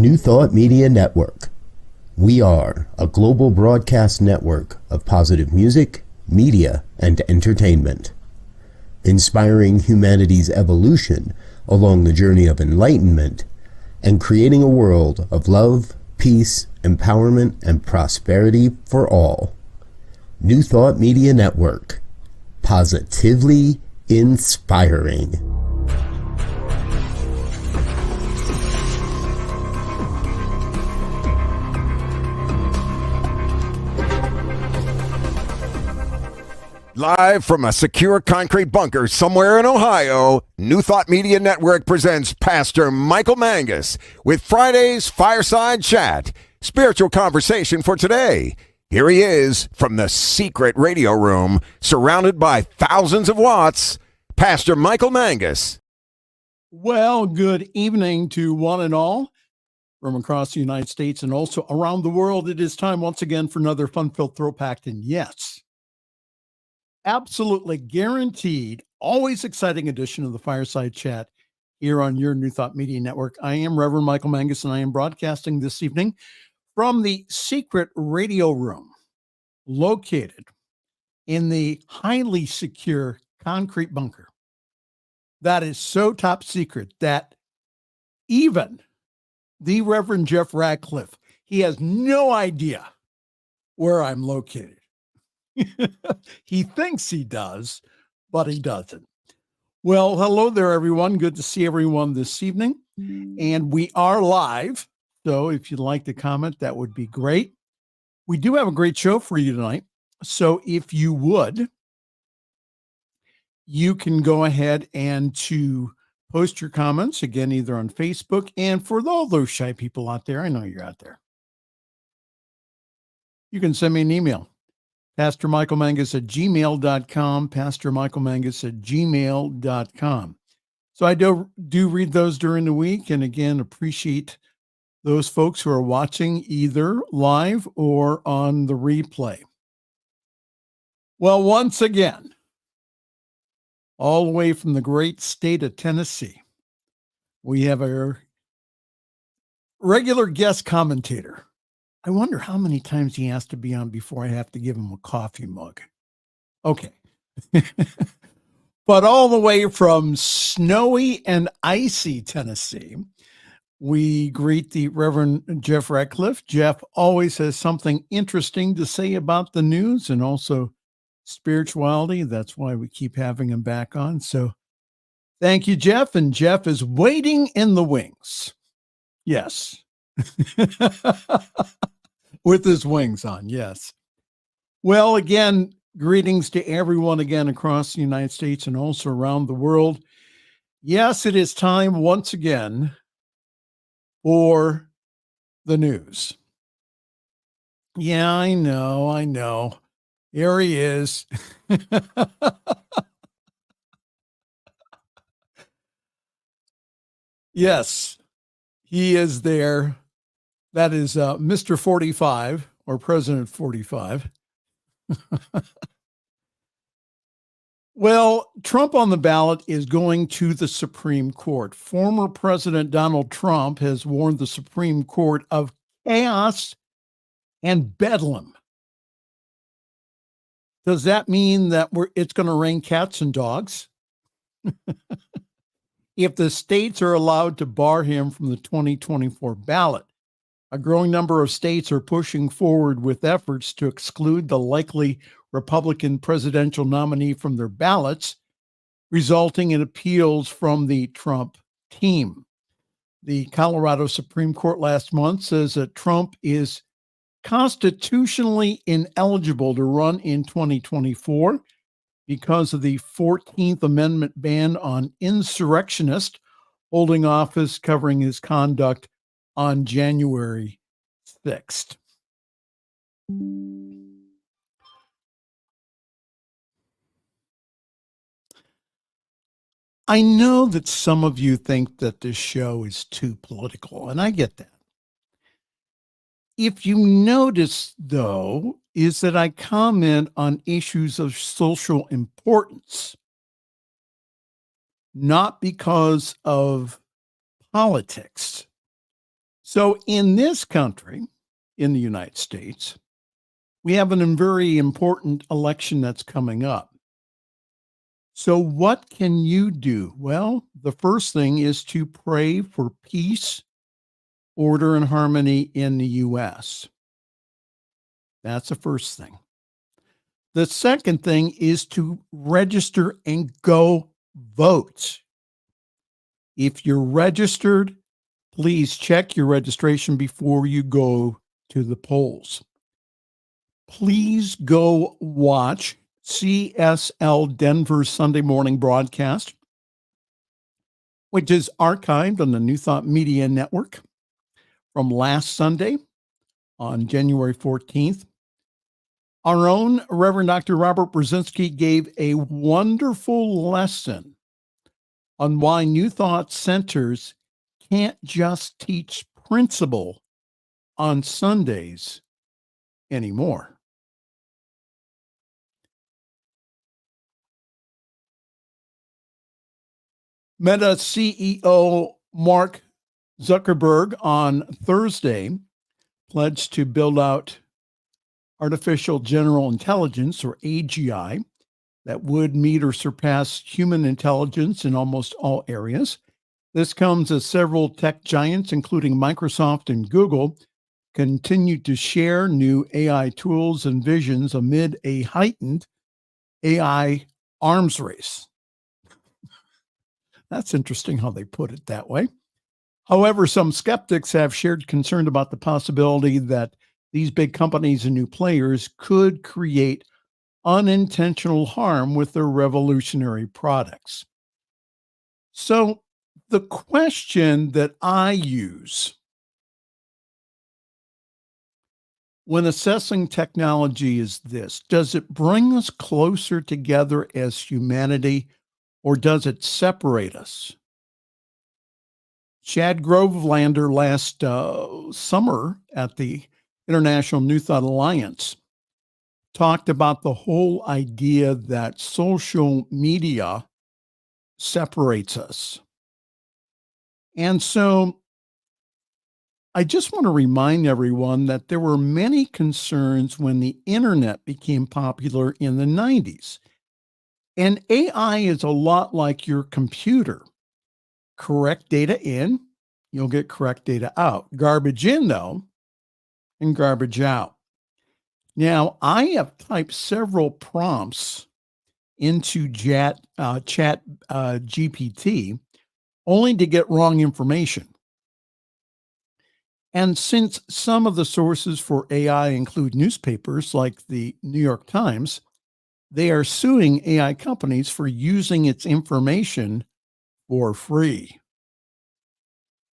New Thought Media Network. We are a global broadcast network of positive music, media, and entertainment, inspiring humanity's evolution along the journey of enlightenment and creating a world of love, peace, empowerment, and prosperity for all. New Thought Media Network. Positively inspiring. Live from a secure concrete bunker somewhere in Ohio, New Thought Media Network presents Pastor Michael Mangus with Friday's Fireside Chat, spiritual conversation for today. Here he is from the secret radio room, surrounded by thousands of watts, Pastor Michael Mangus. Well, good evening to one and all from across the United States and also around the world. It is time once again for another fun-filled throwback, and yes, absolutely guaranteed, always exciting edition of the Fireside Chat here on your New Thought Media Network. I am Reverend Michael Mangus, and I am broadcasting this evening from the secret radio room located in the highly secure concrete bunker. That is so top secret that even the Reverend Jeff Radcliff, he has no idea where I'm located. He thinks he does, but he doesn't. Well, hello there, everyone. Good to see everyone this evening. And we are live. So if you'd like to comment, that would be great. We do have a great show for you tonight. So if you would, you can go ahead and to post your comments again, either on Facebook, and for all those shy people out there, I know you're out there, you can send me an email. PastorMichaelMangus@gmail.com, PastorMichaelMangus@gmail.com. So I do read those during the week, and again, appreciate those folks who are watching either live or on the replay. Well, once again, all the way from the great state of Tennessee, we have a regular guest commentator. I wonder how many times he has to be on before I have to give him a coffee mug. Okay. But all the way from snowy and icy Tennessee, we greet the Reverend Jeff Radcliff. Jeff always has something interesting to say about the news and also spirituality. That's why we keep having him back on. So thank you, Jeff. And Jeff is waiting in the wings. Yes. With his wings on, yes. Well, again, greetings to everyone again across the United States and also around the world. Yes, it is time once again for the news. Yeah, I know. Here he is. Yes, he is there. That is Mr. 45 or President 45. Well, Trump on the ballot is going to the Supreme Court. Former President Donald Trump has warned the Supreme Court of chaos and bedlam. Does that mean that it's going to rain cats and dogs? If the states are allowed to bar him from the 2024 ballot, a growing number of states are pushing forward with efforts to exclude the likely Republican presidential nominee from their ballots, resulting in appeals from the Trump team. The Colorado Supreme Court last month says that Trump is constitutionally ineligible to run in 2024 because of the 14th Amendment ban on insurrectionists holding office, covering his conduct on January 6th. I know that some of you think that this show is too political, and I get that. If you notice, though, is that I comment on issues of social importance, not because of politics. So in this country, in the United States, we have a very important election that's coming up. So what can you do? Well, the first thing is to pray for peace, order, and harmony in the U.S. That's the first thing. The second thing is to register and go vote. If you're registered, please check your registration before you go to the polls. Please go watch CSL Denver's Sunday morning broadcast, which is archived on the New Thought Media Network from last Sunday on January 14th. Our own Reverend Dr. Robert Brzezinski gave a wonderful lesson on why New Thought centers can't just teach principle on Sundays anymore. Meta CEO Mark Zuckerberg on Thursday pledged to build out artificial general intelligence, or AGI, that would meet or surpass human intelligence in almost all areas. This comes as several tech giants, including Microsoft and Google, continue to share new AI tools and visions amid a heightened AI arms race. That's interesting how they put it that way. However, some skeptics have shared concern about the possibility that these big companies and new players could create unintentional harm with their revolutionary products. So the question that I use when assessing technology is this: does it bring us closer together as humanity, or does it separate us? Chad Grovelander last summer at the International New Thought Alliance talked about the whole idea that social media separates us. And so I just want to remind everyone that there were many concerns when the internet became popular in the 90s. And AI is a lot like your computer. Correct data in, you'll get correct data out. Garbage in, though, and garbage out. Now, I have typed several prompts into chat GPT only to get wrong information. And since some of the sources for AI include newspapers like the New York Times, they are suing AI companies for using its information for free.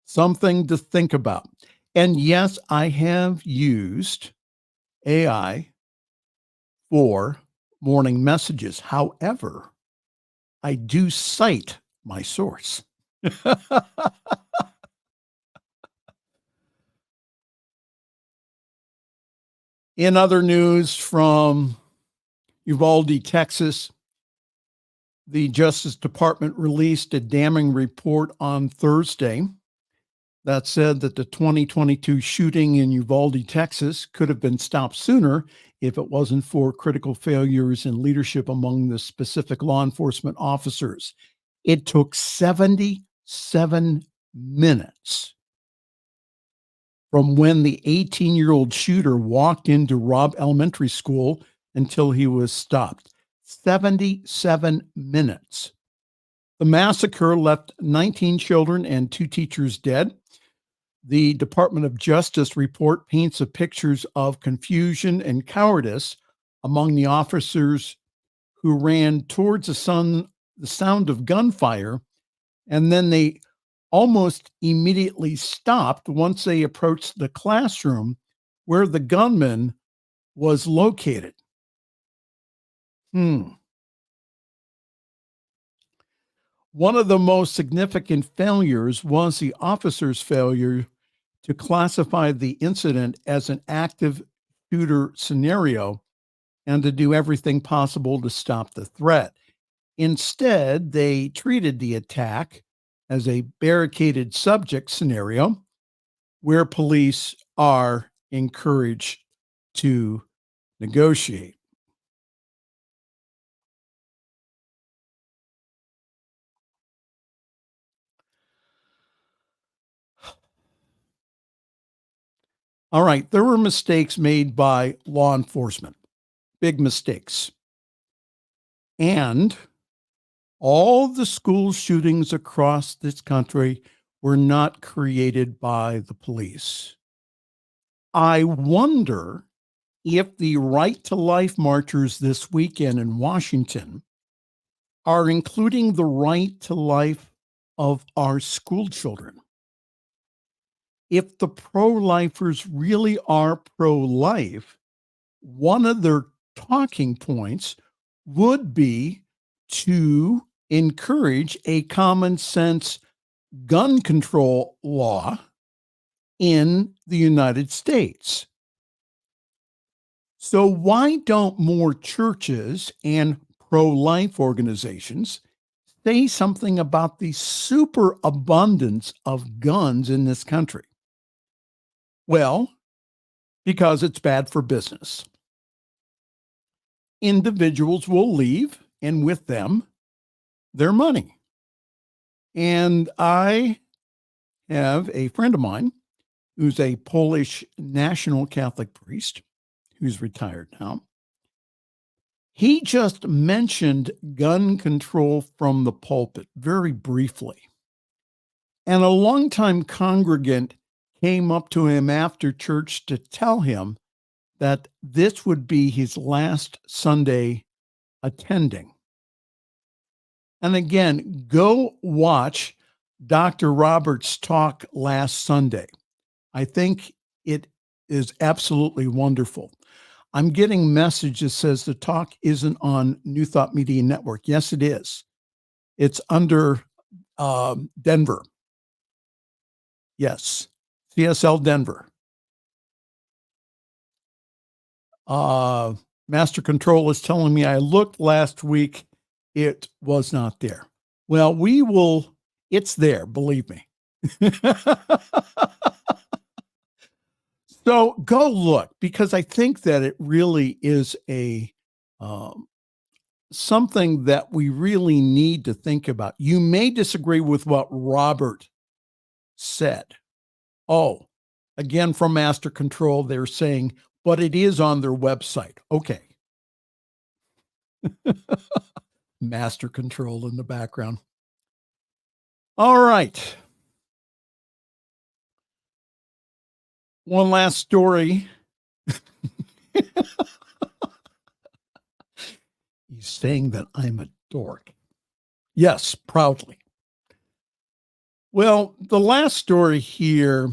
Something to think about. And yes, I have used AI for morning messages. However, I do cite my source. In other news from Uvalde, Texas, the Justice Department released a damning report on Thursday that said that the 2022 shooting in Uvalde, Texas could have been stopped sooner if it wasn't for critical failures in leadership among the specific law enforcement officers. It took 77 minutes from when the 18-year-old shooter walked into Robb Elementary School until he was stopped. 77 minutes. The massacre left 19 children and 2 teachers dead. The Department of Justice report paints a picture of confusion and cowardice among the officers who ran towards the sound of gunfire, and then they almost immediately stopped once they approached the classroom where the gunman was located. One of the most significant failures was the officer's failure to classify the incident as an active shooter scenario and to do everything possible to stop the threat. Instead, they treated the attack as a barricaded subject scenario where police are encouraged to negotiate. All right, there were mistakes made by law enforcement, big mistakes. And all the school shootings across this country were not created by the police. I wonder if the Right to Life marchers this weekend in Washington are including the right to life of our school children. If the pro-lifers really are pro-life, one of their talking points would be to encourage a common sense gun control law in the United States. So why don't more churches and pro-life organizations say something about the superabundance of guns in this country? Well, because it's bad for business. Individuals will leave, and with them, their money. And I have a friend of mine who's a Polish national Catholic priest who's retired now. He just mentioned gun control from the pulpit very briefly. And a longtime congregant came up to him after church to tell him that this would be his last Sunday attending. And again, go watch Dr. Roberts' talk last Sunday. I think it is absolutely wonderful. I'm getting messages says the talk isn't on New Thought Media Network. Yes, it is. It's under Denver. Yes, CSL Denver. Master Control is telling me I looked last week. It was not there. Well, it's there, believe me. So go look, because I think that it really is a something that we really need to think about. You may disagree with what Robert said. Oh, again, from Master Control, they're saying, but it is on their website. Okay. Master Control in the background. All right. One last story. He's saying that I'm a dork. Yes, proudly. Well, the last story here.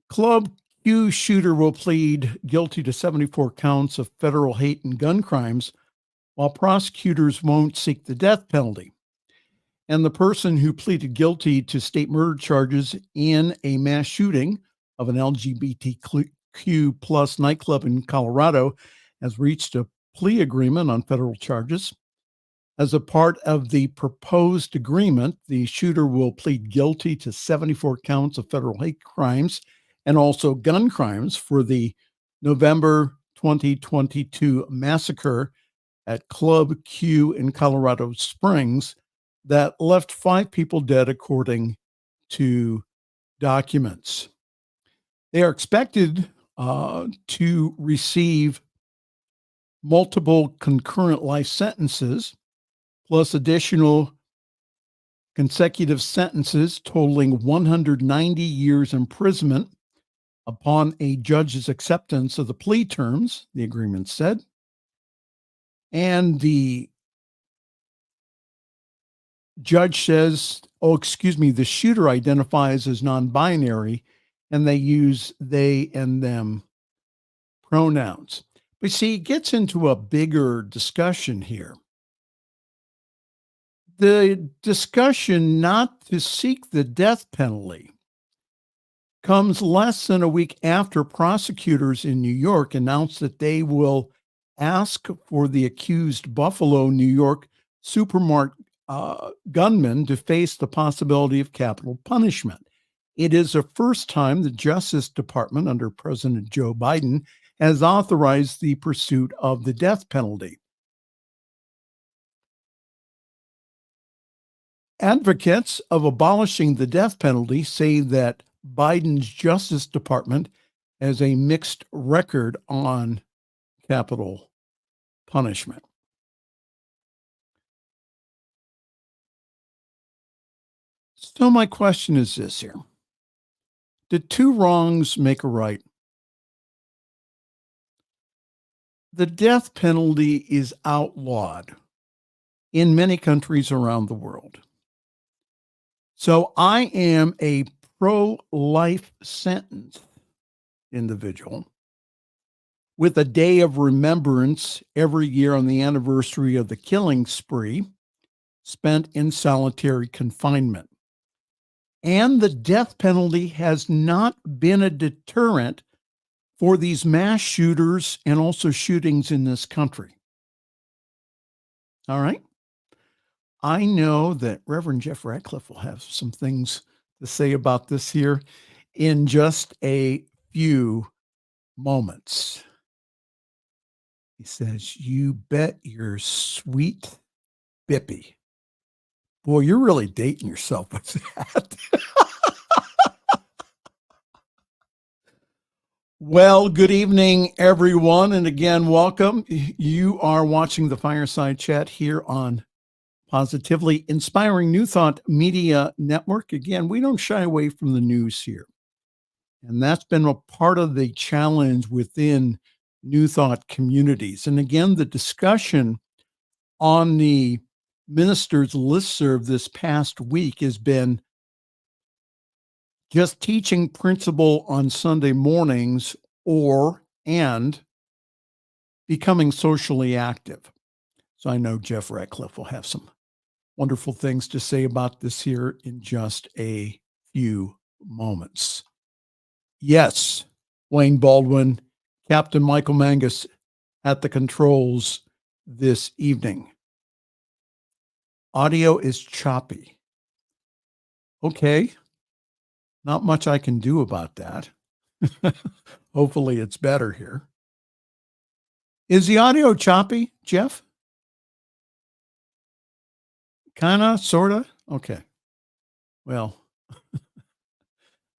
Club Q shooter will plead guilty to 74 counts of federal hate and gun crimes, while prosecutors won't seek the death penalty. And the person who pleaded guilty to state murder charges in a mass shooting of an LGBTQ plus nightclub in Colorado has reached a plea agreement on federal charges. As a part of the proposed agreement, the shooter will plead guilty to 74 counts of federal hate crimes and also gun crimes for the November 2022 massacre at Club Q in Colorado Springs that left 5 people dead, according to documents. They are expected to receive multiple concurrent life sentences, plus additional consecutive sentences totaling 190 years imprisonment upon a judge's acceptance of the plea terms, the agreement said. And the judge says, the shooter identifies as non-binary, and they use they and them pronouns. But see, it gets into a bigger discussion here. The discussion not to seek the death penalty comes less than a week after prosecutors in New York announced that they will ask for the accused Buffalo, New York supermarket gunmen to face the possibility of capital punishment. It is the first time the Justice Department under President Joe Biden has authorized the pursuit of the death penalty. Advocates of abolishing the death penalty say that Biden's Justice Department has a mixed record on capital punishment. So my question is this here. Did two wrongs make a right? The death penalty is outlawed in many countries around the world. So I am a pro-life sentence individual with a day of remembrance every year on the anniversary of the killing spree spent in solitary confinement. And the death penalty has not been a deterrent for these mass shooters and also shootings in this country. All right. I know that Reverend Jeff Radcliff will have some things to say about this here in just a few moments. He says, "You bet your sweet bippy." Boy, you're really dating yourself with that. Well, good evening, everyone. And again, welcome. You are watching the Fireside Chat here on Positively Inspiring New Thought Media Network. Again, we don't shy away from the news here. And that's been a part of the challenge within New Thought communities. And again, the discussion on the minister's listserv this past week has been just teaching principle on Sunday mornings and becoming socially active. So I know Jeff Radcliff will have some wonderful things to say about this here in just a few moments. Yes, Wayne Baldwin, Captain Michael Mangus at the controls this evening. Audio is choppy. Okay. Not much I can do about that. Hopefully it's better here. Is the audio choppy, Jeff? Kinda, sorta? Okay. Well,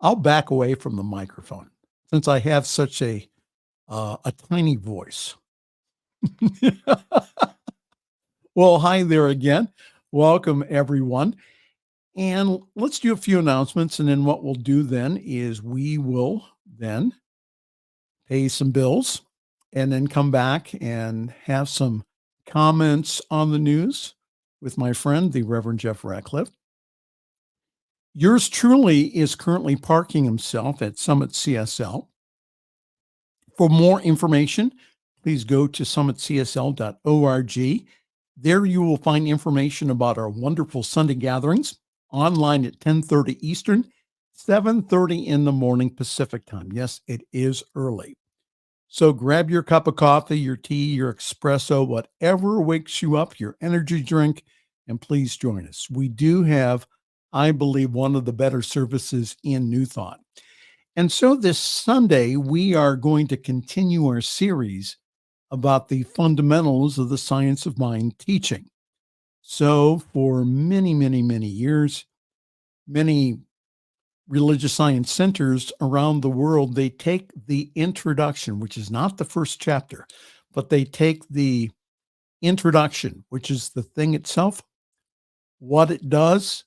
I'll back away from the microphone since I have such a tiny voice. Well, hi there again. Welcome, everyone. And let's do a few announcements. And then what we'll do then is we will then pay some bills and then come back and have some comments on the news with my friend, the Reverend Jeff Radcliff. Yours truly is currently parking himself at Summit CSL. For more information, please go to summitcsl.org. There you will find information about our wonderful Sunday gatherings online at 10:30 Eastern, 7:30 in the morning Pacific time. Yes, it is early. So grab your cup of coffee, your tea, your espresso, whatever wakes you up, your energy drink, and please join us. We do have, I believe, one of the better services in New Thought. And so this Sunday, we are going to continue our series about the fundamentals of the science of mind teaching. So for many, many, many years, many religious science centers around the world, they take the introduction, which is not the first chapter, but they take the introduction, which is the thing itself, what it does,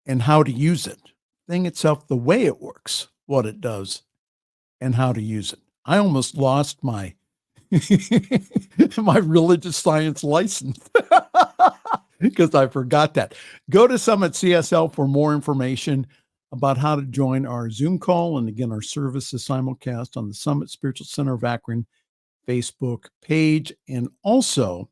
and how to use it. Thing itself, the way it works, what it does, and how to use it. I almost lost my my religious science license because I forgot that. Go to Summit CSL for more information about how to join our Zoom call. And again, our service is simulcast on the Summit Spiritual Center of Akron Facebook page. And also,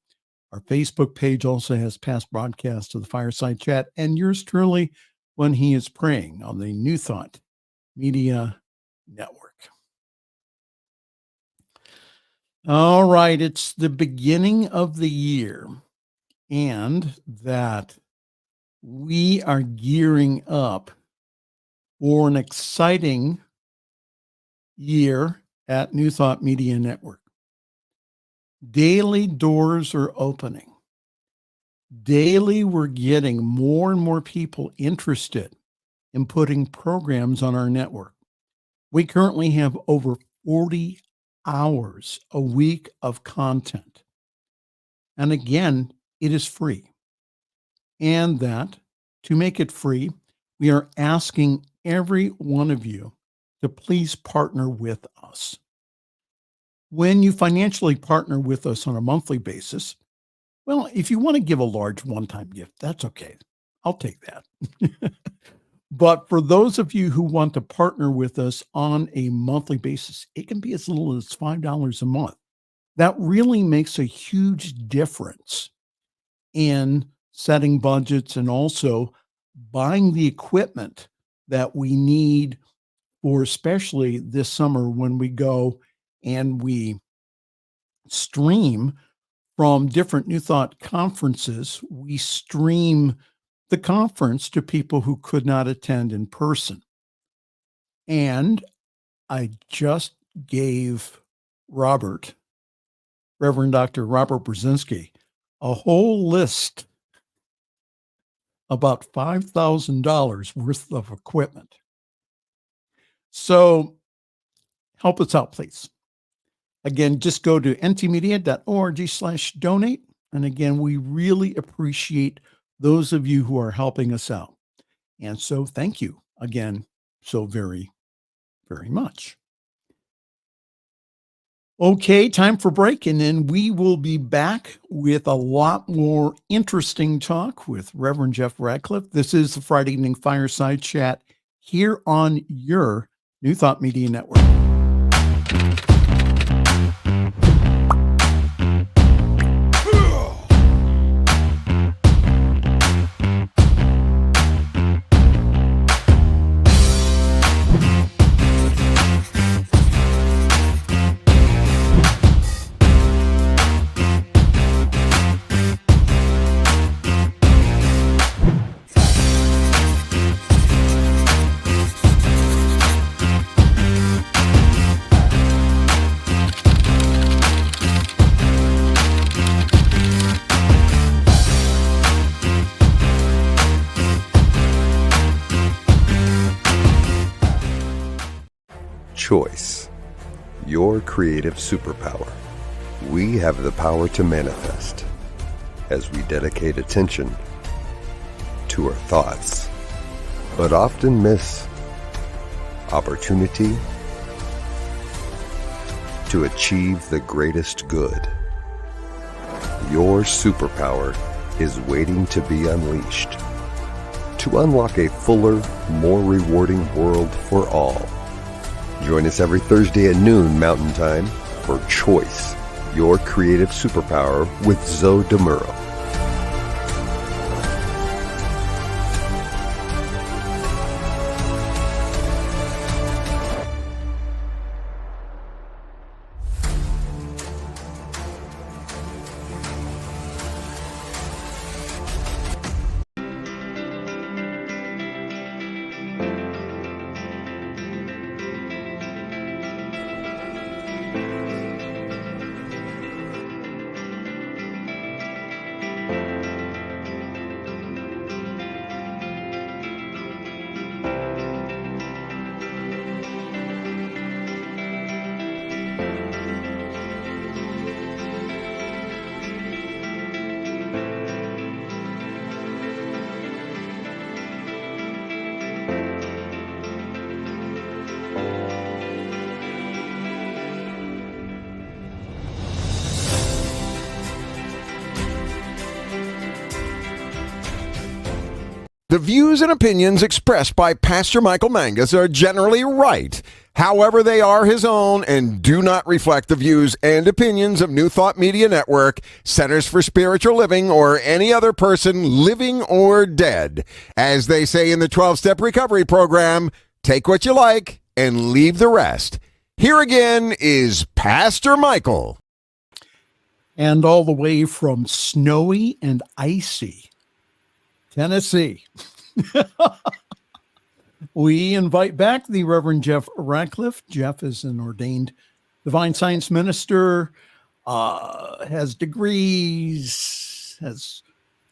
our Facebook page also has past broadcasts of the Fireside Chat and yours truly when he is praying on the New Thought Media Network. All right, it's the beginning of the year, and that we are gearing up for an exciting year at New Thought Media Network. Daily doors are opening. Daily, we're getting more and more people interested in putting programs on our network. We currently have over 40 hours a week of content. And again, it is free. And that to make it free, we are asking every one of you to please partner with us. When you financially partner with us on a monthly basis, well, if you want to give a large one-time gift, that's okay. I'll take that. But for those of you who want to partner with us on a monthly basis, it can be as little as $5 a month. That really makes a huge difference in setting budgets and also buying the equipment that we need for, especially this summer when we go and we stream from different New Thought conferences. We stream the conference to people who could not attend in person. And I just gave Reverend Dr. Robert Brzezinski, a whole list, about $5,000 worth of equipment. So help us out, please. Again, just go to ntmedia.org/donate. And again, we really appreciate those of you who are helping us out. And so thank you again so very, very much. Okay, time for break, and then we will be back with a lot more interesting talk with Reverend Jeff Radcliff. This is the Friday Evening Fireside Chat here on your New Thought Media Network. Choice, your creative superpower. We have the power to manifest as we dedicate attention to our thoughts, but often miss opportunity to achieve the greatest good. Your superpower is waiting to be unleashed to unlock a fuller, more rewarding world for all. Join us every Thursday at noon Mountain Time for Choice, your creative superpower with Zoe DeMuro. The views and opinions expressed by Pastor Michael Mangus are generally right. However, they are his own and do not reflect the views and opinions of New Thought Media Network, Centers for Spiritual Living, or any other person living or dead. As they say in the 12-Step Recovery Program, take what you like and leave the rest. Here again is Pastor Michael. And all the way from snowy and icy Tennessee, we invite back the Reverend Jeff Radcliff. Jeff is an ordained divine science minister, has degrees, has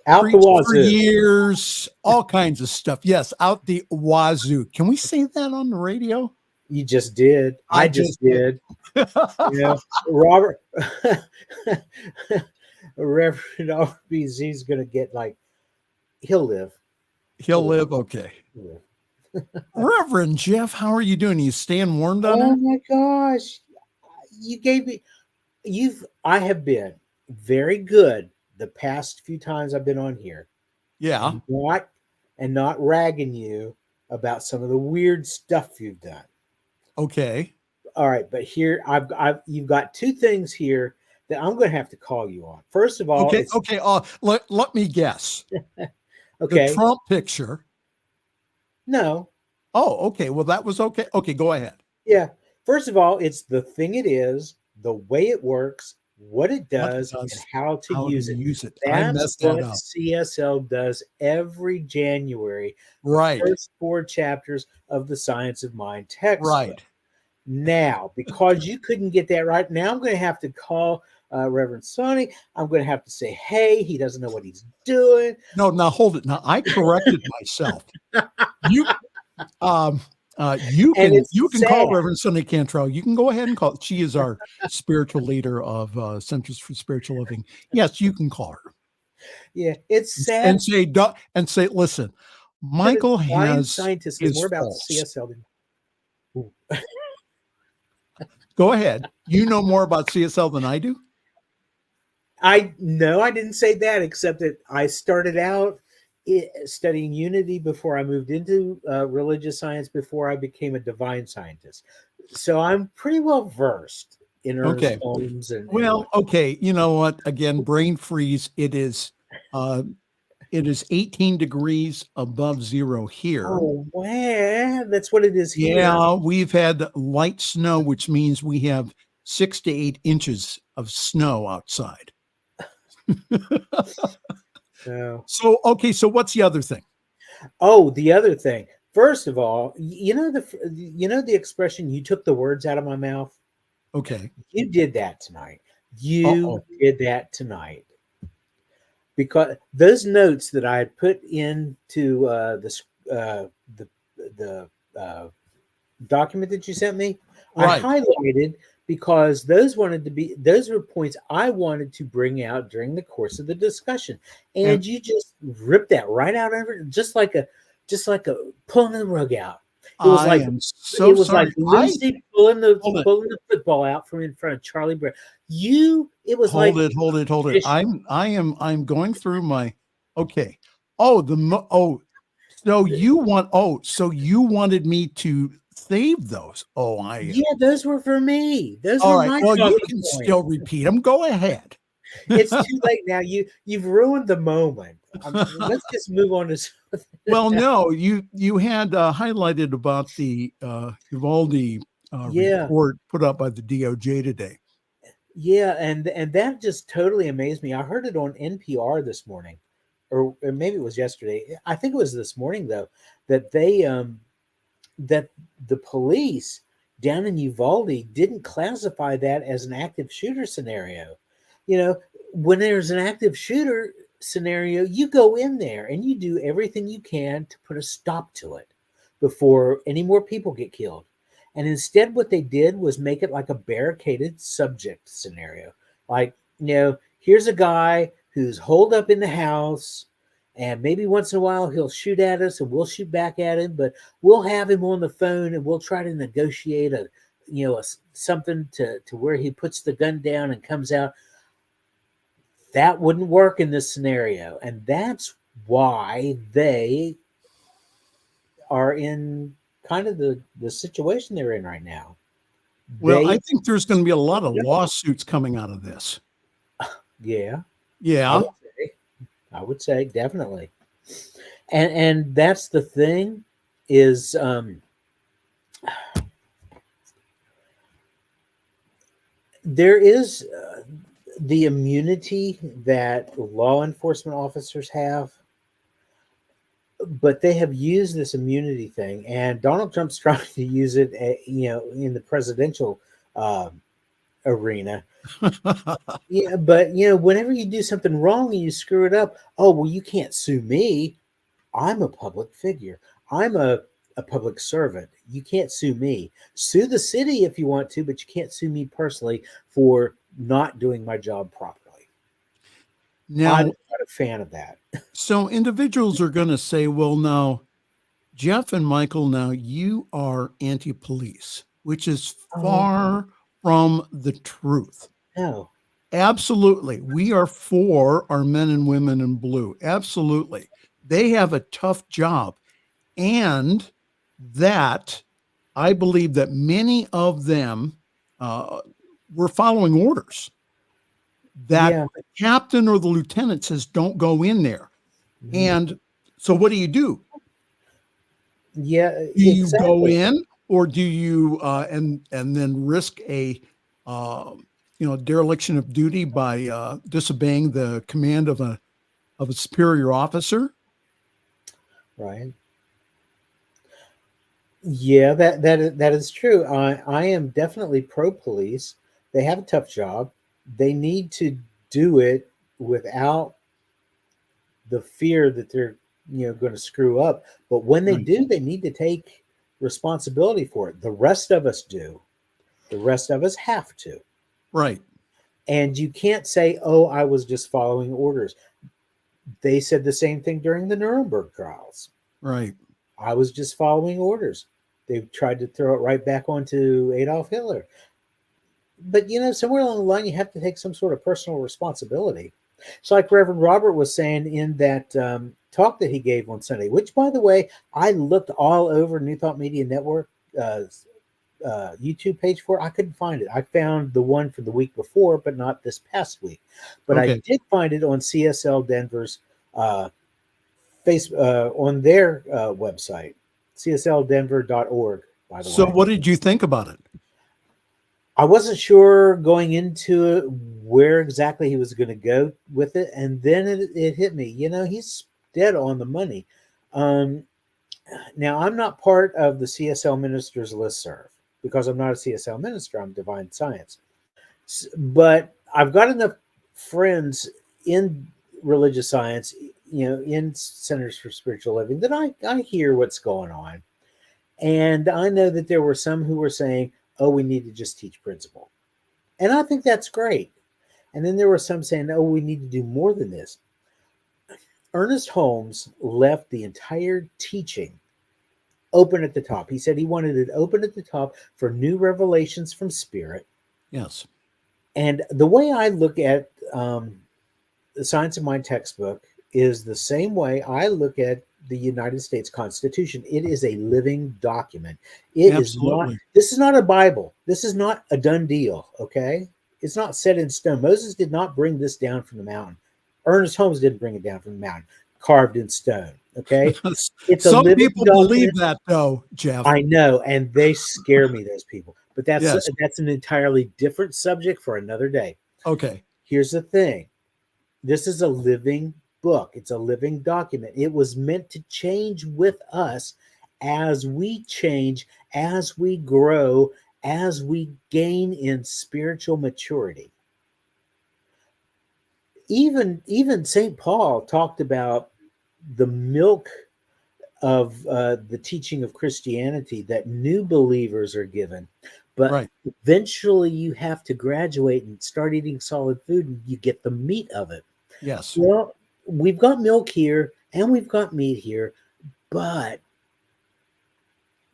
Out the preached for wazoo. years, all kinds of stuff. Yes, out the wazoo. Can we say that on the radio? You just did. I just did. Yeah, Robert, Reverend RBZ's going to get he'll live. He'll live. Okay. Yeah. Reverend Jeff, how are you doing? You staying warm down Oh there? my gosh. You gave me, I have been very good the past few times I've been on here. Yeah. Not ragging you about some of the weird stuff you've done. Okay. All right, but here you've got two things here that I'm going to have to call you on. First of all, Okay. Let me guess. Okay. The Trump picture. No. Oh, okay. Well, that was okay. Okay, go ahead. Yeah. First of all, it's the thing it is, the way it works, what it does, and how to use it. That's what CSL does every January. Right. The first 4 chapters of the Science of Mind textbook. Right. Now, because you couldn't get that right, now I'm going to have to call Reverend Sonny. I'm going to have to say, hey, he doesn't know what he's doing. No, now hold it. Now I corrected myself. You can call Reverend Sonny Cantrell. You can go ahead and call. She is our spiritual leader of Centers for Spiritual Living. Yes, you can call her. Yeah, it's sad. And say, listen, Michael has scientists is more about CSL than. Go ahead. You know more about CSL than I do? I didn't say that, except that I started out studying unity before I moved into religious science, before I became a divine scientist. So I'm pretty well versed in Ernest Holmes. Okay. You know what? Again, brain freeze. It is 18 degrees above zero here. Oh, wow. That's what it is here. Yeah, we've had light snow, which means we have 6 to 8 inches of snow outside. So what's the other thing? Oh, the other thing. First of all, you know the expression, you took the words out of my mouth? Okay. You did that tonight. You did that tonight. Because those notes that I had put into the document that you sent me, right, I highlighted because those were points I wanted to bring out during the course of the discussion, and you just ripped that right out of it, just like a pulling the rug out. It was like Lucy pulling the football out from in front of Charlie Brown. Hold it. I'm going through my okay. So you wanted me to save those. Those were for me. Those all were right. my Well, you can points. still repeat them. Go ahead. It's too late now. You've ruined the moment. Let's just move on to something. Well, no, you had highlighted about the Uvalde report put up by the DOJ today. Yeah, and that just totally amazed me. I heard it on NPR this morning, or maybe it was yesterday. I think it was this morning though, that they that the police down in Uvalde didn't classify that as an active shooter scenario. You know, when there's an active shooter scenario, you go in there and you do everything you can to put a stop to it before any more people get killed. And instead, what they did was make it like a barricaded subject scenario. Like, here's a guy who's holed up in the house, and maybe once in a while he'll shoot at us and we'll shoot back at him, but we'll have him on the phone and we'll try to negotiate something to where he puts the gun down and comes out. That wouldn't work in this scenario. And that's why they are in kind of the situation they're in right now. Well, I think there's going to be a lot of lawsuits coming out of this. Yeah. Yeah. I would say definitely. And that's the thing is there is the immunity that law enforcement officers have, but they have used this immunity thing, and Donald Trump's trying to use it, in the presidential uh, arena. Yeah, but whenever you do something wrong and you screw it up, oh well, you can't sue me. I'm a public figure. I'm a public servant. You can't sue me. Sue the city if you want to, but you can't sue me personally for not doing my job properly. Now, I'm not a fan of that. so individuals are going to say, well, now, Jeff and Michael, now you are anti-police, which is far from the truth. No. Absolutely. We are for our men and women in blue. Absolutely. They have a tough job. And that I believe that many of them were following orders that the captain or the lieutenant says, don't go in there. Mm-hmm. And so what do? Yeah. Do you go in, or do you and then risk a dereliction of duty by disobeying the command of a superior officer? Right. Yeah, that is true. I am definitely pro police. They have a tough job. They need to do it without the fear that they're going to screw up. But when they do, they need to take responsibility for it. The rest of us do. The rest of us have to. Right. And you can't say, "Oh, I was just following orders." They said the same thing during the Nuremberg trials. Right. I was just following orders. They tried to throw it right back onto Adolf Hitler. But, somewhere along the line, you have to take some sort of personal responsibility. So like Reverend Robert was saying in that talk that he gave on Sunday, which, by the way, I looked all over New Thought Media Network YouTube page for. I couldn't find it. I found the one from the week before, but not this past week. But I did find it on CSL Denver's on their website, csldenver.org, by the way. So what did you think about it? I wasn't sure going into it where exactly he was going to go with it. And then it hit me, he's dead on the money. Now, I'm not part of the CSL ministers listserv because I'm not a CSL minister. I'm Divine Science. But I've got enough friends in religious science, in Centers for Spiritual Living, that I hear what's going on. And I know that there were some who were saying, oh, we need to just teach principle. And I think that's great. And then there were some saying, oh, we need to do more than this. Ernest Holmes left the entire teaching open at the top. He said he wanted it open at the top for new revelations from Spirit. Yes. And the way I look at the Science of Mind textbook is the same way I look at the United States Constitution. It is a living document. This is not a Bible. This is not a done deal, okay? It's not set in stone. Moses did not bring this down from the mountain. Ernest Holmes didn't bring it down from the mountain, carved in stone, okay? It's Some a living people document. believe that, though, Jeff. I know, and they scare me, those people. But that's an entirely different subject for another day. Okay. Here's the thing. This is a living book. It's a living document. It was meant to change with us as we change, as we grow, as we gain in spiritual maturity. Even St. Paul talked about the milk of the teaching of Christianity that new believers are given. But eventually you have to graduate and start eating solid food, and you get the meat of it. Yes. Well, we've got milk here and we've got meat here, but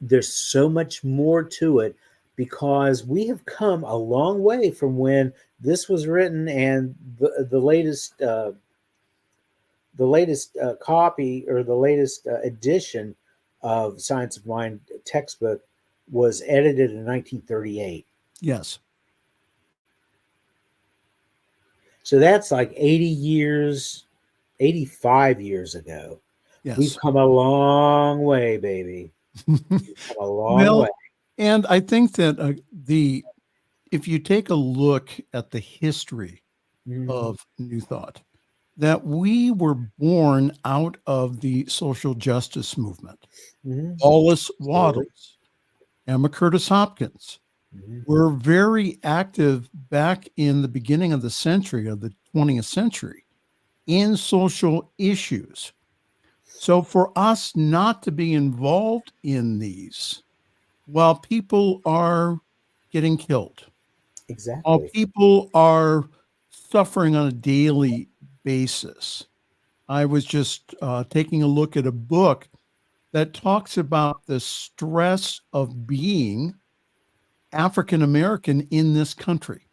there's so much more to it because we have come a long way from when this was written, and the latest copy or the latest edition of Science of Mind textbook was edited in 1938. Yes. So that's like 80 years, 85 years ago. Yes. We've come a long way, baby. We've come a long way. And I think that if you take a look at the history of New Thought, that we were born out of the social justice movement. Wallace Waddles, Emma Curtis Hopkins were very active back in the beginning of the century, of the 20th century, in social issues. So for us not to be involved in these while people are getting killed, while Exactly. people are suffering on a daily basis. I was just taking a look at a book that talks about the stress of being African American in this country,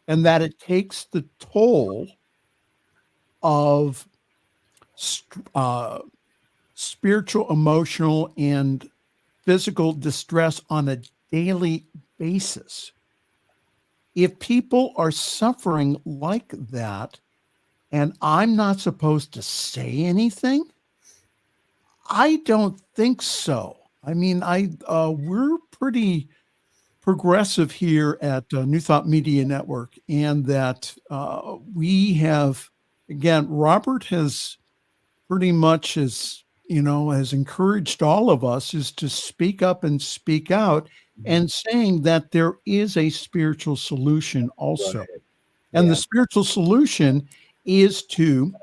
and that it takes the toll of spiritual, emotional, and physical distress on a daily basis. If people are suffering like that, and I'm not supposed to say anything, I don't think so. I mean, we're pretty progressive here at New Thought Media Network, and that we have, again, Robert has pretty much has encouraged all of us is to speak up and speak out, and saying that there is a spiritual solution also. Right. And Yeah. the spiritual solution is to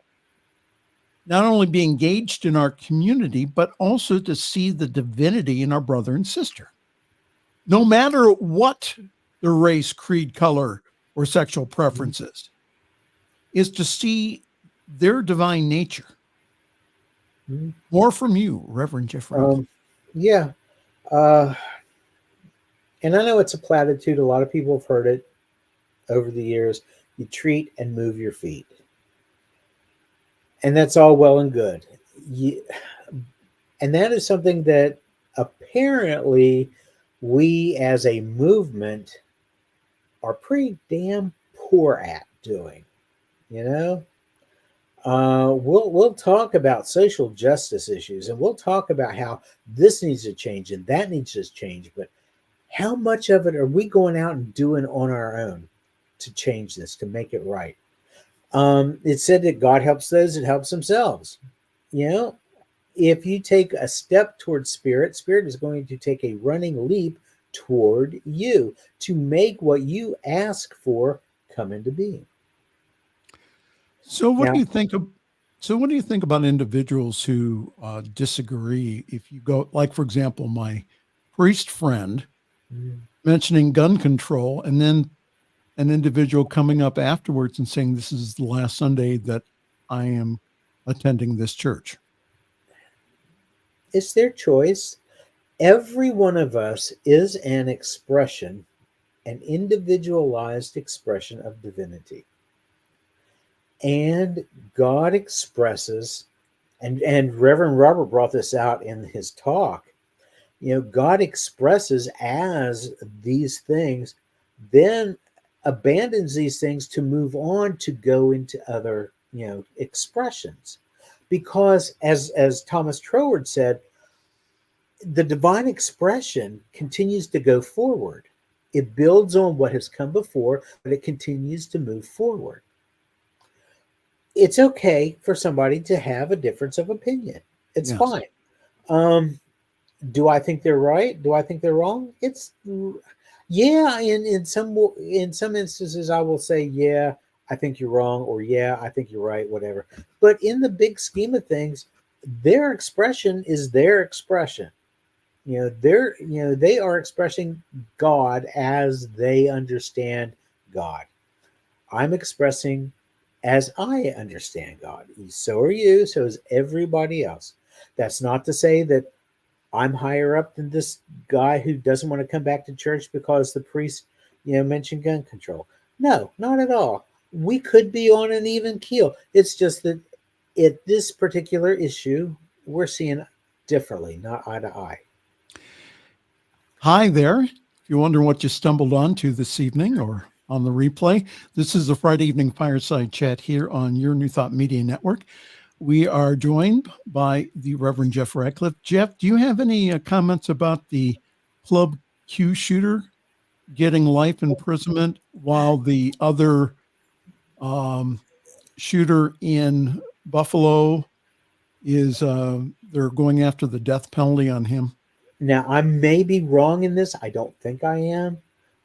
not only be engaged in our community, but also to see the divinity in our brother and sister, no matter what their race, creed, color, or sexual preferences, is to see their divine nature. More from you, Reverend Jeff Radcliff. Yeah. And I know it's a platitude. A lot of people have heard it over the years. You treat and move your feet. And that's all well and good. And that is something that apparently we as a movement are pretty damn poor at doing. We'll talk about social justice issues, and we'll talk about how this needs to change and that needs to change, but how much of it are we going out and doing on our own to change this, to make it right? It said that God helps those that helps themselves. If you take a step towards spirit is going to take a running leap toward you to make what you ask for come into being. So what do you think about individuals who disagree? If you go, like, for example, my priest friend mentioning gun control, and then an individual coming up afterwards and saying, this is the last Sunday that I am attending this church. It's their choice. Every one of us is an expression, an individualized expression of divinity. And God expresses, and Reverend Robert brought this out in his talk, God expresses as these things, then abandons these things to move on to go into other, expressions. Because as Thomas Troward said, the divine expression continues to go forward. It builds on what has come before, but it continues to move forward. It's okay for somebody to have a difference of opinion. It's fine. Do I think they're right? Do I think they're wrong? In some instances, I will say, yeah, I think you're wrong, or yeah, I think you're right, whatever. But in the big scheme of things, their expression is their expression. They are expressing God as they understand God. I'm expressing as I understand God. So are you. So is everybody else. That's not to say that I'm higher up than this guy who doesn't want to come back to church because the priest, mentioned gun control. No, not at all. We could be on an even keel. It's just that at this particular issue, we're seeing differently, not eye to eye. Hi there. If you're wondering what you stumbled onto this evening or on the replay, this is the Friday evening Fireside Chat here on your New Thought Media Network. We are joined by the Reverend Jeff Radcliff. Jeff, do you have any comments about the Club Q shooter getting life imprisonment while the other Shooter in Buffalo is they're going after the death penalty on him. Now, I may be wrong in this. I don't think I am,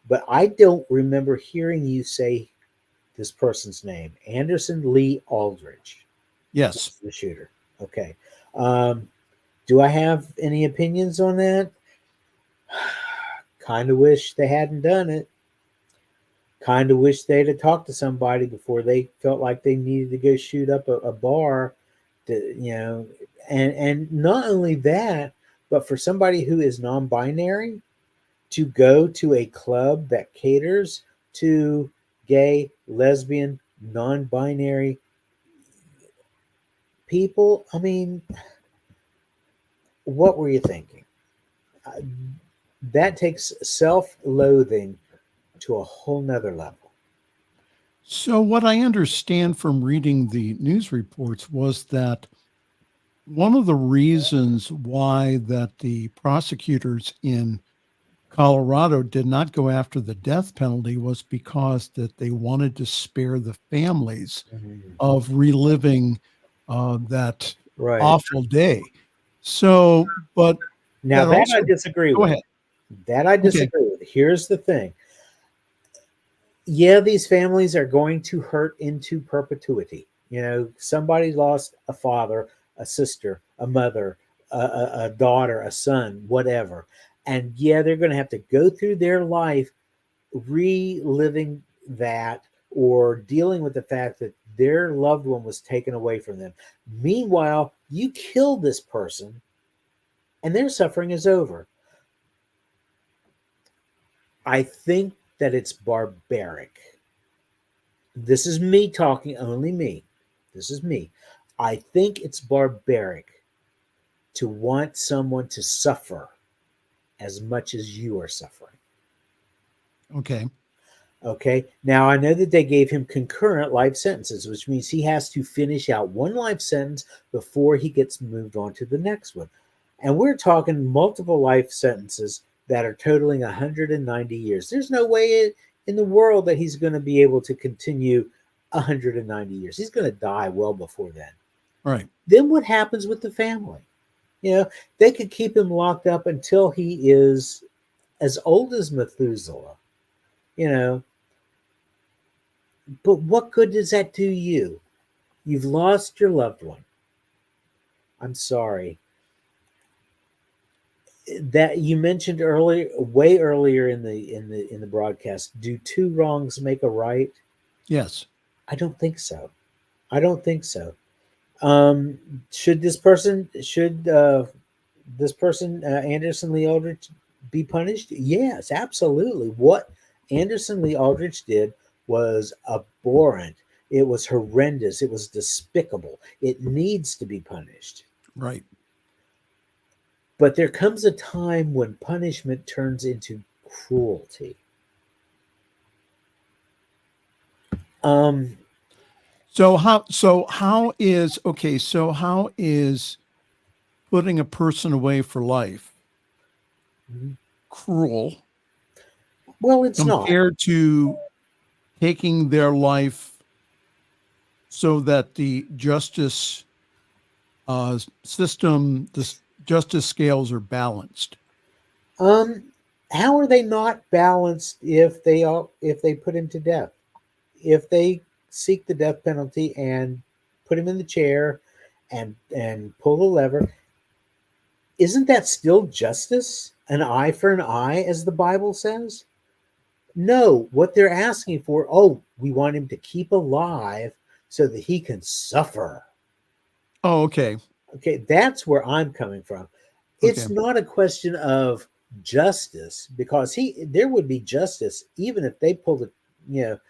but I don't remember hearing you say this person's name. Anderson Lee Aldrich. Yes. The shooter. Okay. Do I have any opinions on that? Kind of wish they hadn't done it. Kind of wish they'd have talked to somebody before they felt like they needed to go shoot up a bar. And not only that, but for somebody who is non-binary to go to a club that caters to gay, lesbian, non-binary people, I mean, what were you thinking? That takes self-loathing to a whole nother level. So what I understand from reading the news reports was that one of the reasons why that the prosecutors in Colorado did not go after the death penalty was because that they wanted to spare the families of reliving that awful day. So, but now that I disagree with. Go ahead. That I disagree with. Here's the thing. Yeah, these families are going to hurt into perpetuity. Somebody lost a father, a sister, a mother, a daughter, a son, whatever. And yeah, they're going to have to go through their life reliving that or dealing with the fact that their loved one was taken away from them. Meanwhile, you kill this person and their suffering is over. I think that it's barbaric. This is me talking, only me. This is me. I think it's barbaric to want someone to suffer as much as you are suffering. Okay. Now, I know that they gave him concurrent life sentences, which means he has to finish out one life sentence before he gets moved on to the next one. And we're talking multiple life sentences that are totaling 190 years. There's no way in the world that he's going to be able to continue 190 years. He's going to die well before then. Right. Then what happens with the family? They could keep him locked up until he is as old as Methuselah, But what good does that do you? You've lost your loved one. I'm sorry. That you mentioned earlier, way earlier in the broadcast, do two wrongs make a right? Yes. I don't think so. Should this person Anderson Lee Aldrich be punished? Yes, absolutely. What Anderson Lee Aldrich did was abhorrent. It was horrendous. It was despicable. It needs to be punished. Right. But there comes a time when punishment turns into cruelty. So how is putting a person away for life cruel? Well, it's not compared to taking their life so that the justice system, the justice scales are balanced. How are they not balanced if they put him to death? If they seek the death penalty and put him in the chair and pull the lever, isn't that still justice? An eye for an eye, as the Bible says? No, what they're asking for, we want him to keep alive so that he can suffer. Oh, okay. Okay, that's where I'm coming from. It's not a question of justice, because there would be justice even if they pulled the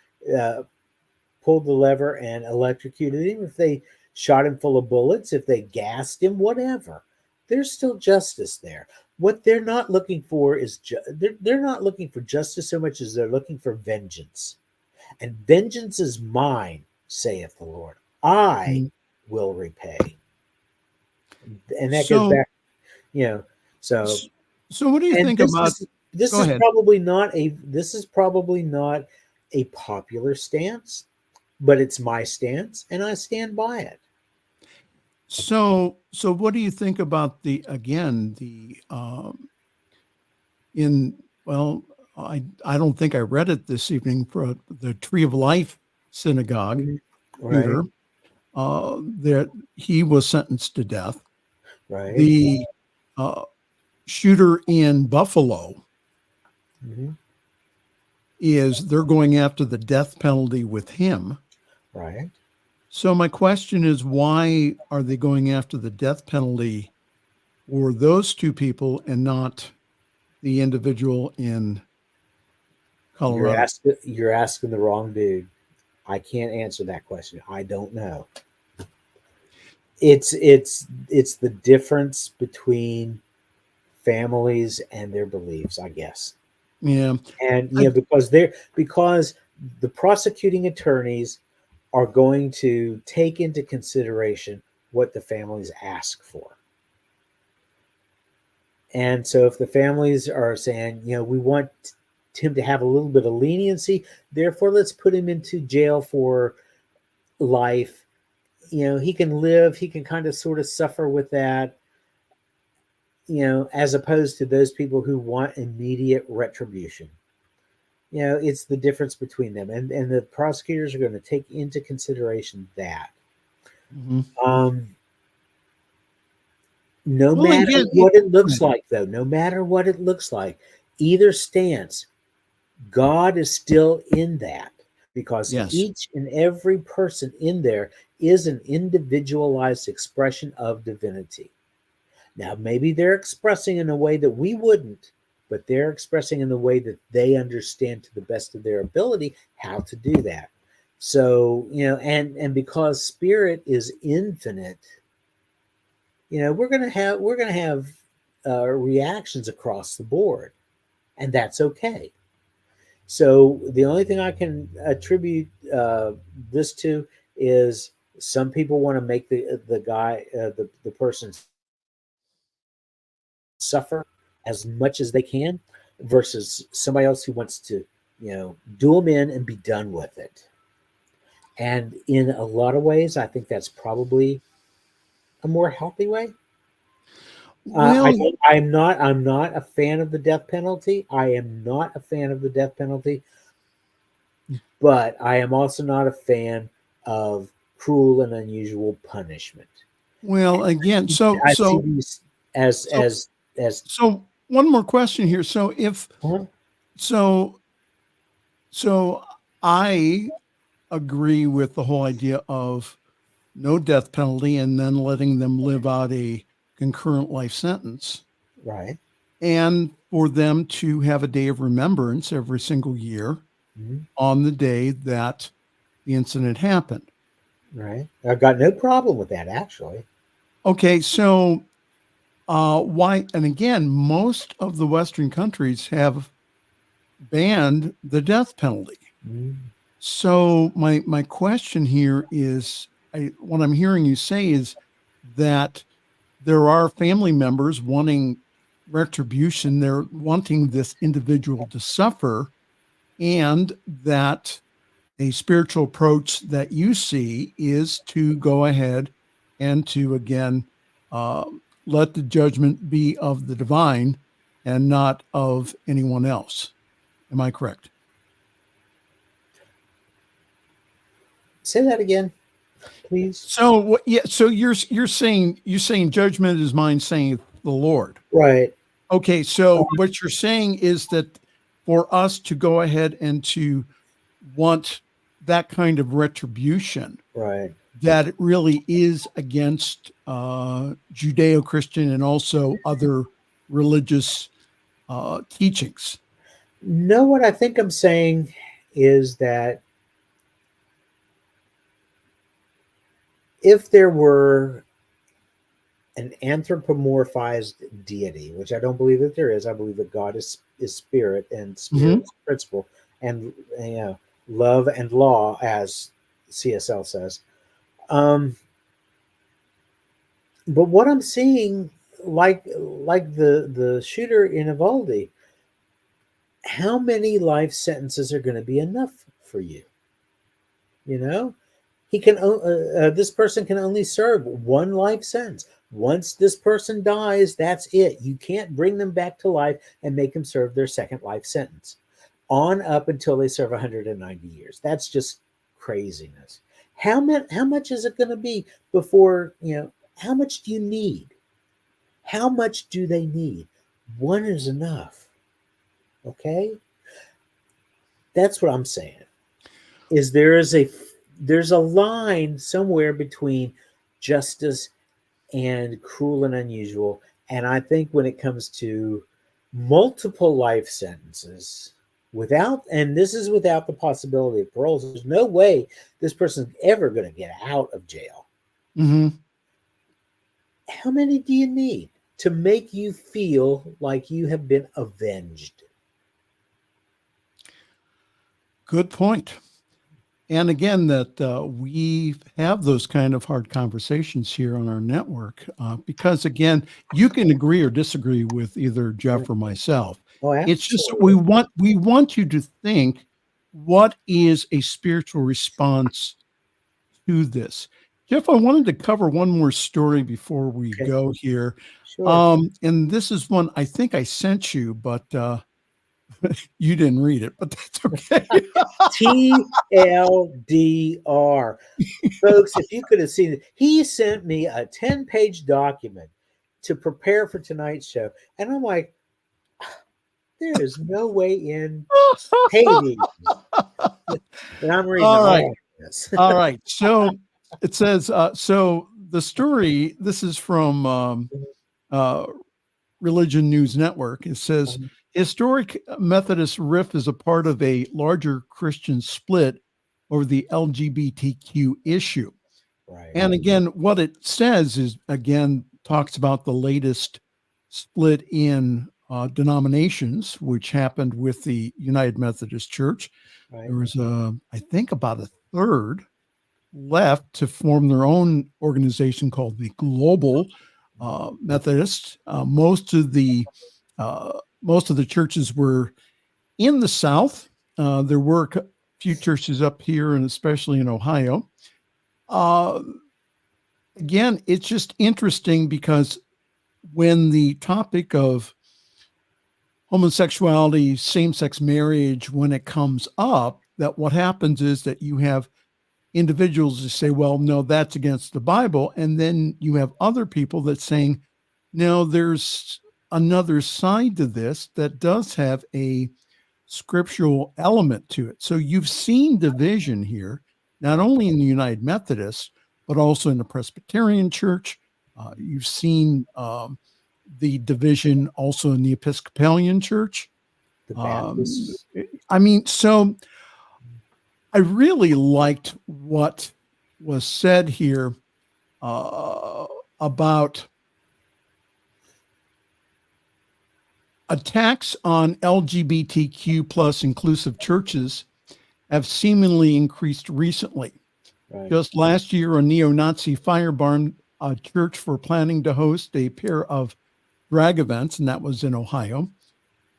lever and electrocuted him, if they shot him full of bullets, if they gassed him, whatever. There's still justice there. What they're not looking for is they're not looking for justice so much as they're looking for vengeance. And vengeance is mine, saith the Lord. I will repay. And that goes back, So what do you think about this? Is probably not a popular stance, but it's my stance, and I stand by it. So what do you think about in well, I don't think I read it this evening for the Tree of Life synagogue Right, shooter, that he was sentenced to death. right. The shooter in Buffalo Mhm. they're going after the death penalty with him. Right. So my question is, why are they going after the death penalty for those two people and not the individual in Colorado? You're asking the wrong dude. I can't answer that question. I don't know. It's the difference between families and their beliefs, I guess. Yeah. And I, because the prosecuting attorneys are going to take into consideration what the families ask for. And so if the families are saying, we want him to have a little bit of leniency, therefore let's put him into jail for life. He can live, he can kind of sort of suffer with that, as opposed to those people who want immediate retribution. It's the difference between them. And the prosecutors are going to take into consideration that. mhm. No Well, matter again, what it looks like, though, no matter what it looks like, either stance, God is still in that, because yes. each and every person in there is an individualized expression of divinity. Now, maybe they're expressing in a way that we wouldn't, but they're expressing in the way that they understand to the best of their ability how to do that. So, and because spirit is infinite, we're going to have reactions across the board, and that's okay. So the only thing I can attribute this to is some people want to make the guy the person suffer as much as they can, versus somebody else who wants to do them in and be done with it. And in a lot of ways, I think that's probably a more healthy way. Well, I'm not a fan of the death penalty. I am not a fan of the death penalty, but I am also not a fan of cruel and unusual punishment. again, I see these as so as so one more question here. huh? So so I agree with the whole idea of no death penalty and then letting them live out a concurrent life sentence, Right. and for them to have a day of remembrance every single year Mhm. on the day that the incident happened. Right. I've got no problem with that, actually. Okay, so why? And again, most of the Western countries have banned the death penalty. Mhm. So my question here is, what I'm hearing you say is that there are family members wanting retribution. They're wanting this individual to suffer, and that a spiritual approach that you see is to go ahead and to again uh, let the judgment be of the divine and not of anyone else. Am I correct? Say that again, please. So yeah. So you're saying judgment is mine, saying the Lord. Right. Okay. So what you're saying is that for us to go ahead and to want that kind of retribution, Right. that it really is against Judeo-Christian and also other religious teachings. No, what I think I'm saying is that if there were an anthropomorphized deity, which I don't believe that there is, I believe that God is spirit, and spirit Mhm. is principle, and love and law, as CSL says. Um, but what I'm seeing, like the shooter in Uvalde, how many life sentences are going to be enough for you? You know, he can. This person can only serve one life sentence. Once this person dies, that's it. You can't bring them back to life and make them serve their second life sentence on up until they serve 190 years. That's just craziness. How much is it going to be before, how much do you need? How much do they need? One is enough. Okay? That's what I'm saying. Is there's a line somewhere between justice and cruel and unusual. And I think when it comes to multiple life sentences, and this is without the possibility of parole, so there's no way this person's ever going to get out of jail. Mm-hmm. How many do you need to make you feel like you have been avenged? Good point. And again, that we have those kind of hard conversations here on our network because, again, you can agree or disagree with either Jeff or myself. Oh, it's just we want you to think, what is a spiritual response to this? Jeff, I wanted to cover one more story before we go here. Sure. And this is one I think I sent you, but you didn't read it, but that's okay. TLDR. Folks, if you could have seen it, he sent me a 10-page document to prepare for tonight's show. And I'm like, there is no way in Hades. And I'm reading all right. This. All right. So it says, so the story, this is from Religion News Network. It says, historic Methodist rift is a part of a larger Christian split over the LGBTQ issue. Right. And again, what it says is, again, talks about the latest split in denominations, which happened with the United Methodist Church. Right. There was, I think, about a third left to form their own organization called the Global Methodists. Most of the churches were in the South. There were a few churches up here, and especially in Ohio. Again, it's just interesting because when the topic of homosexuality, same-sex marriage, when it comes up, that what happens is that you have individuals who say, well, no, that's against the Bible. And then you have other people that saying, no, there's another side to this that does have a scriptural element to it. So you've seen division here, not only in the United Methodists, but also in the Presbyterian Church. You've seen the division also in the Episcopalian Church. The Baptists. So I really liked what was said here about attacks on LGBTQ plus inclusive churches have seemingly increased recently. Right. Just last year, a neo-Nazi firebombed a church for planning to host a pair of drag events, and that was in Ohio.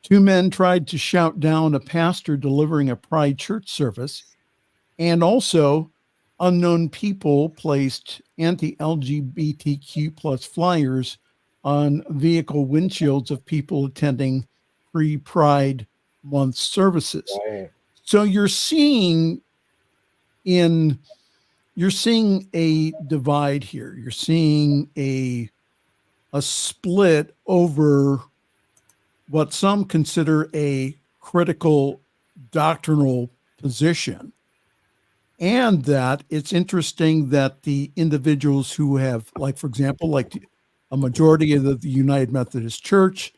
2 men tried to shout down a pastor delivering a pride church service, and also unknown people placed anti-LGBTQ plus flyers on vehicle windshields of people attending pre-Pride Month services. Right. So you're seeing a divide here. You're seeing a split over what some consider a critical doctrinal position. And that it's interesting that the individuals who have, like, for example, like a majority of the United Methodist Church,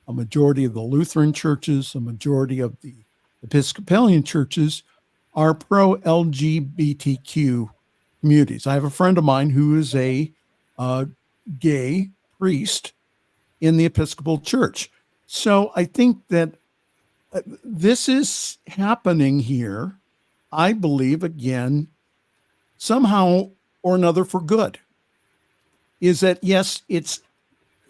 a majority of the Lutheran churches, a majority of the Episcopalian churches are pro-LGBTQ communities. I have a friend of mine who is a gay priest in the Episcopal Church. So I think that this is happening here, I believe, again, somehow or another for good. Is that, yes, it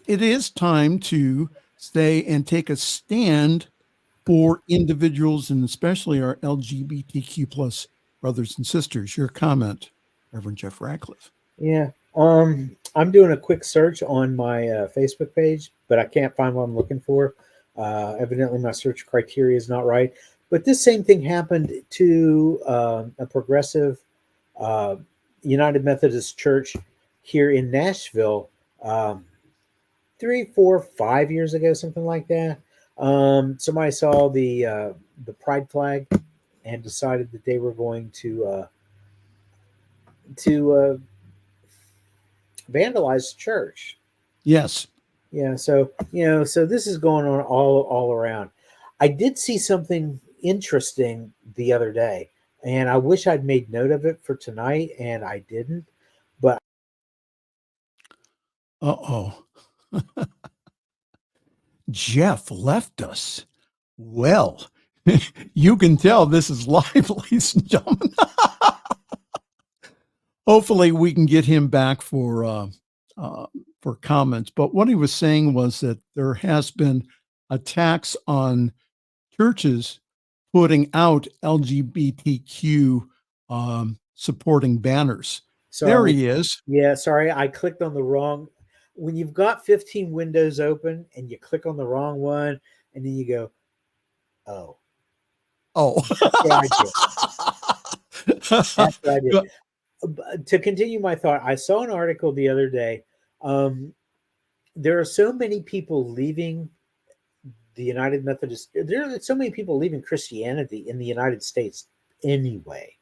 is time to stay and take a stand for individuals, and especially our LGBTQ plus brothers and sisters, your comment, Reverend Jeff Radcliffe. Yeah. I'm doing a quick search on my Facebook page, but I can't find what I'm looking for. Evidently, my search criteria is not right. But this same thing happened to a progressive United Methodist Church here in Nashville 3, 4, 5 years ago, something like that. Somebody saw the pride flag and decided that they were going to vandalize the church. Yes. Yeah, so so this is going on all around. I did see something interesting the other day, and I wish I'd made note of it for tonight, and I didn't. But Uh-oh. Jeff left us. Well, you can tell this is live, ladies and gentlemen. Hopefully we can get him back for comments. But what he was saying was that there has been attacks on churches putting out LGBTQ supporting banners. sorry, There he is. yeah, sorry, I clicked on the wrong. When you've got 15 windows open and you click on the wrong one, and then you go, oh, Oh. that's what I did. That's what I did. To continue my thought, I saw an article the other day. There are so many people leaving the United Methodist. There are so many people leaving Christianity in the United States anyway.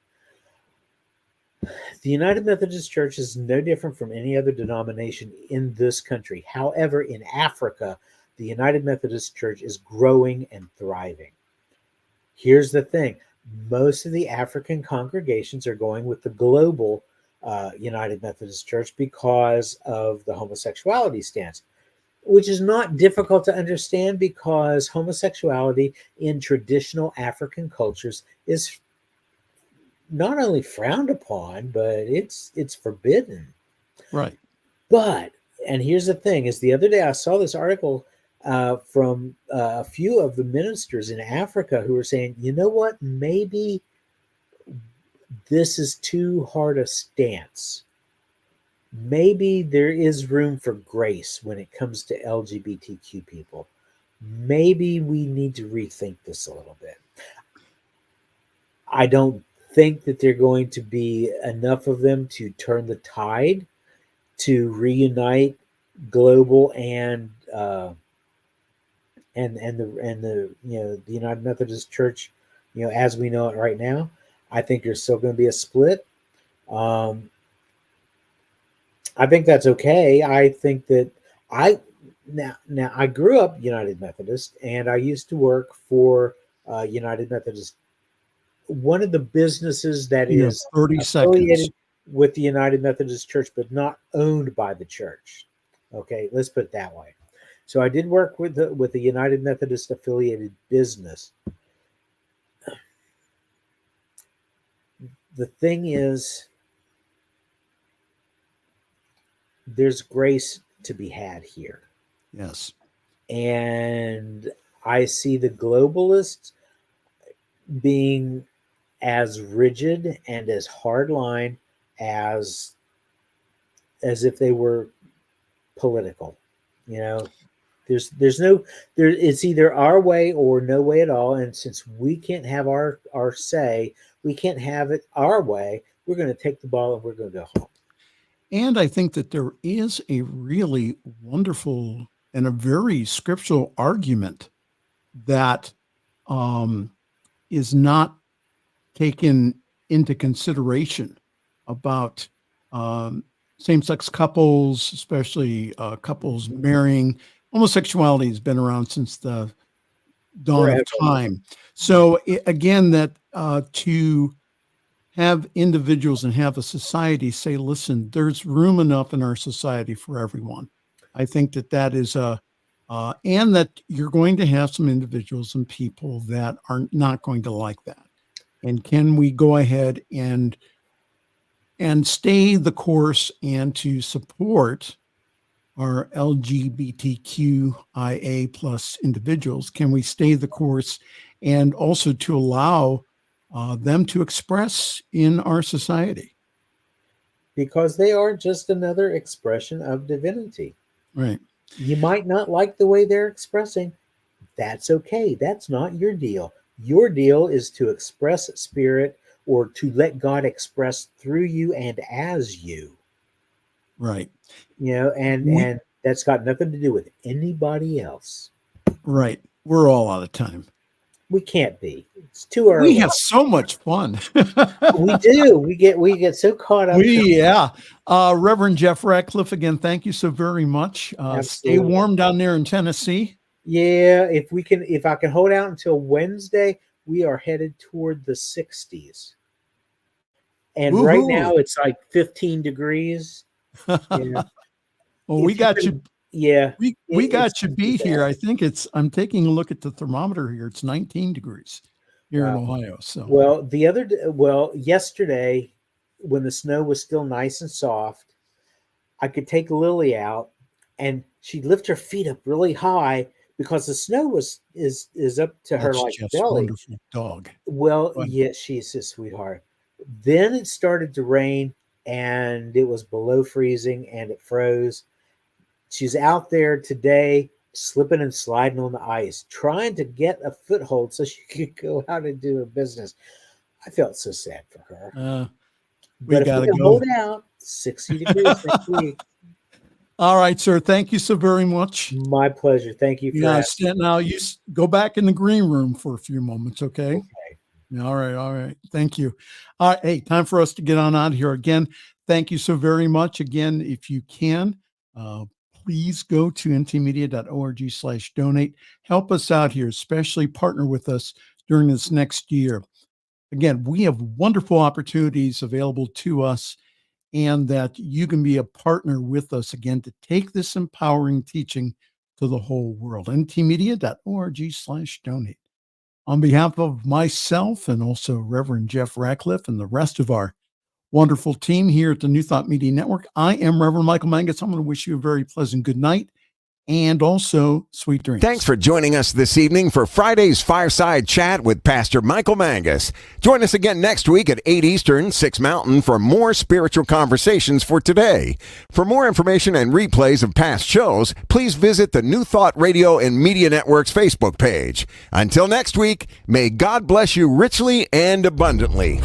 The United Methodist Church is no different from any other denomination in this country. However, in Africa, the United Methodist Church is growing and thriving. Here's the thing. Most of the African congregations are going with the global United Methodist Church because of the homosexuality stance, which is not difficult to understand because homosexuality in traditional African cultures is not only frowned upon, but it's forbidden. Right. But, and here's the thing, is the other day I saw this article from a few of the ministers in Africa who were saying, you know what, maybe this is too hard a stance. Maybe there is room for grace when it comes to LGBTQ people. Maybe we need to rethink this a little bit. I don't think that there are going to be enough of them to turn the tide to reunite global and the the United Methodist Church, as we know it right now. I think there's still going to be a split. I think that's okay. I think that now I grew up United Methodist, and I used to work for United Methodist, one of the businesses that is 30 affiliated seconds. with the United Methodist Church, but not owned by the church. Okay, let's put it that way. So I did work with the United Methodist affiliated business. The thing is, there's grace to be had here. Yes. And I see the globalists being as rigid and as hardline as if they were political. There's no there. It's either our way or no way at all. And since we can't have our say, we can't have it our way. We're going to take the ball and we're going to go home. And I think that there is a really wonderful and a very scriptural argument that is not taken into consideration about same-sex couples, especially couples marrying. Homosexuality has been around since the dawn of time. So again, that to have individuals and have a society say, listen, there's room enough in our society for everyone. I think that is and that you're going to have some individuals and people that are not going to like that. And can we go ahead and stay the course and to support our LGBTQIA plus individuals? Can we stay the course and also to allow them to express in our society. Because they are just another expression of divinity. Right. You might not like the way they're expressing. That's okay. That's not your deal. Your deal is to express spirit, or to let God express through you and as you. Right. And that's got nothing to do with anybody else. Right. We're all out of time. We can't be. It's too early. We have so much fun. We do. We get so caught up. Reverend Jeff Radcliff, again, thank you so very much. Stay warm down there in Tennessee. Yeah, if I can hold out until Wednesday, we are headed toward the 60s. And Woo-hoo. Right now it's like 15 degrees. Yeah. Well, we got you. Yeah. We got you beat here. I think I'm taking a look at the thermometer here. It's 19 degrees here in Ohio. So yesterday, when the snow was still nice and soft, I could take Lily out and she'd lift her feet up really high because the snow is up to her like Jeff's belly. Wonderful dog. Well, yes, she's a sweetheart. Then it started to rain and it was below freezing and it froze. She's out there today, slipping and sliding on the ice, trying to get a foothold so she could go out and do her business. I felt so sad for her. We got to go. Hold out 60 degrees next week. All right, sir. Thank you so very much. My pleasure. Thank you. Now you go back in the green room for a few moments, okay? Okay. All right. Thank you. All right. Hey, time for us to get on out here again. Thank you so very much. Again, if you can, please go to ntmedia.org/donate. Help us out here, especially partner with us during this next year. Again, we have wonderful opportunities available to us, and that you can be a partner with us again to take this empowering teaching to the whole world. ntmedia.org/donate. On behalf of myself and also Reverend Jeff Radcliff and the rest of our wonderful team here at the New Thought Media Network, I am Reverend Michael Mangus. I'm going to wish you a very pleasant good night and also sweet dreams. Thanks for joining us this evening for Friday's Fireside Chat with Pastor Michael Mangus. Join us again next week at 8 Eastern, 6 Mountain for more spiritual conversations for today. For more information and replays of past shows, please visit the New Thought Radio and Media Network's Facebook page. Until next week, may God bless you richly and abundantly.